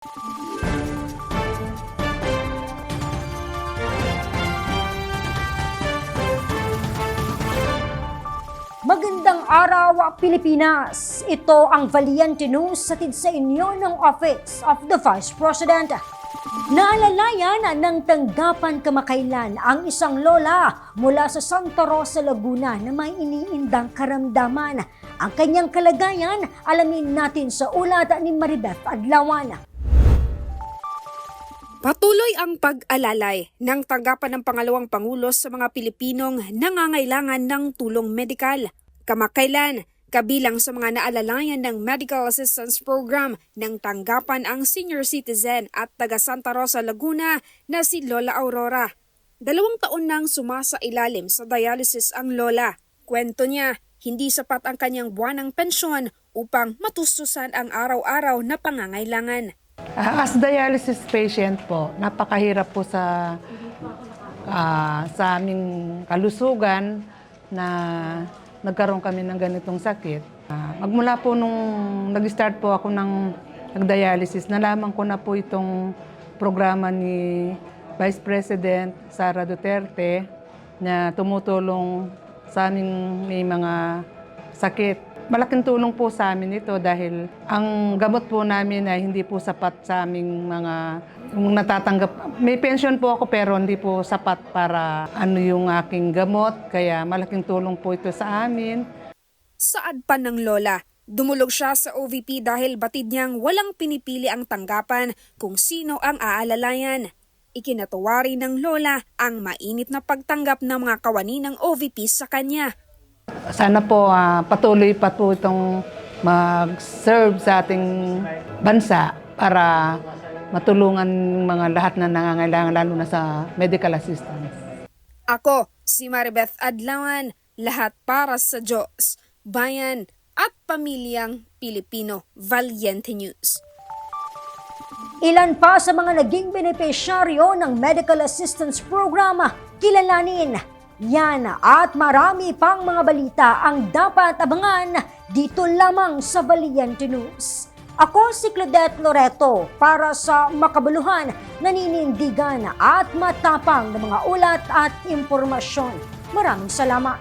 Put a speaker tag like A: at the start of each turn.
A: Magandang araw, Pilipinas! Ito ang Valiente News hatid sa inyo ng Office of the Vice President. Naalalayan ng tanggapan kamakailan ang isang lola mula sa Santa Rosa, Laguna na may iniindang karamdaman. Ang kanyang kalagayan, alamin natin sa ulat ni Maribeth Adlawan.
B: Patuloy ang pag-alalay ng tanggapan ng pangalawang Pangulo sa mga Pilipinong nangangailangan ng tulong medikal. Kamakailan, kabilang sa mga naalalayan ng Medical Assistance Program ng tanggapan ang senior citizen at taga Santa Rosa, Laguna na si Lola Aurora. 2 taon nang sumasailalim sa dialysis ang lola. Kwento niya, hindi sapat ang kanyang buwanang pensyon upang matustusan ang araw-araw na pangangailangan.
C: As dialysis patient po, napakahirap po sa aming kalusugan na nagkaroon kami ng ganitong sakit. Magmula po nung nag-start po ako ng nag-dialysis, nalaman ko na po itong programa ni Vice President Sara Duterte na tumutulong sa aming may mga sakit. Malaking tulong po sa amin ito dahil ang gamot po namin ay hindi po sapat sa aming mga natatanggap. May pension po ako pero hindi po sapat para yung aking gamot. Kaya malaking tulong po ito sa amin.
B: Saad pa ng lola, dumulog siya sa OVP dahil batid niyang walang pinipili ang tanggapan kung sino ang aalalayan. Ikinatuwari ng lola ang mainit na pagtanggap ng mga kawani ng OVP sa kanya.
C: Sana po patuloy pa po itong mag-serve sa ating bansa para matulungan mga lahat na nangangailangan lalo na sa medical assistance.
B: Ako, si Maribeth Adlawan, lahat para sa Diyos, bayan at pamilyang Pilipino. Valiente News.
A: Ilan pa sa mga naging benepisyaryo ng Medical Assistance Program, kilalanin. Yan at marami pang mga balita ang dapat abangan dito lamang sa Valiente News. Ako si Claudette Loreto para sa makabuluhan, naninindigan at matapang na mga ulat at impormasyon. Maraming salamat.